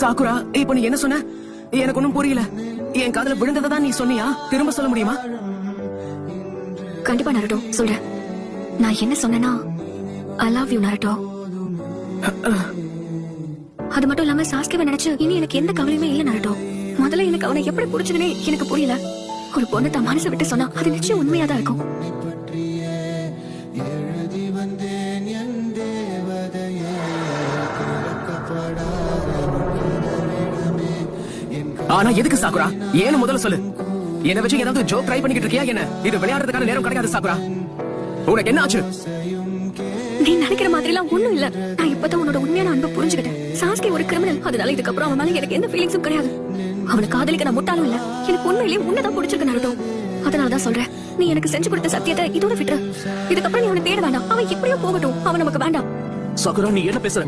Sakura, இப்ப நீ என்ன சொன்ன? எனக்கு ஒண்ணும் புரியல. என் காதுல விழுந்ததான் நீ சொன்னியா? திரும்ப சொல்ல முடியுமா? கண்டிப்பா நருட்டோ சொல்றேன். நான் என்ன சொன்னேன்னா I love you நருட்டோ. அது மட்டும் இல்லாம சாஸ்கிவை நினைச்சு இனி எனக்கு எந்த கவலையுமே இல்ல நருட்டோ. முதல்ல எனக்கு அவனை எப்படி புடிச்சதுன்னே எனக்கு புரியல. ஒரு பொண்ணு தான் மனசை விட்டு சொன்னா அது நிச்சயம் உண்மையாதான் இருக்கும். ஆனா எதுக்கு சாக்குரா? ஏன்னு முதல்ல சொல்லு. என்ன வச்சு ஏதாவது ஜோக் ட்ரை பண்ணிக்கிட்டு இருக்கியா என்ன? இது விளையாடுறதுக்கான நேரம் கிடையாது சாக்குரா. உனக்கு என்ன ஆச்சு? நீ நினைக்கிற மாதிரி எல்லாம் ஒண்ணும் இல்ல. நான் இப்பதான் உன்னோட உண்மையான அன்பை புரிஞ்சுக்கிட்டேன். சாஸ்கி ஒரு கிரிமினல். அதனால இதுக்கப்புறம் அவன் மேல எனக்கு எந்த ஃபீலிங்ஸும் கிடையாது. அவனை காதலிக்க நான் முட்டாளும் இல்ல. எனக்கு உண்மையிலேயே உன்னதான் பிடிச்சிருக்கு நருட்டோ. அதனாலதான் சொல்றேன், நீ எனக்கு செஞ்சு கொடுத்த சத்தியத்தை இதோட விட்டுரு. இதுக்கப்புறம் நீ அவனை தேட வேண்டாம். அவன் எப்படியோ போகட்டும். அவன் நமக்கு வேண்டாம். சாக்குரா, நீ என்ன பேசுற?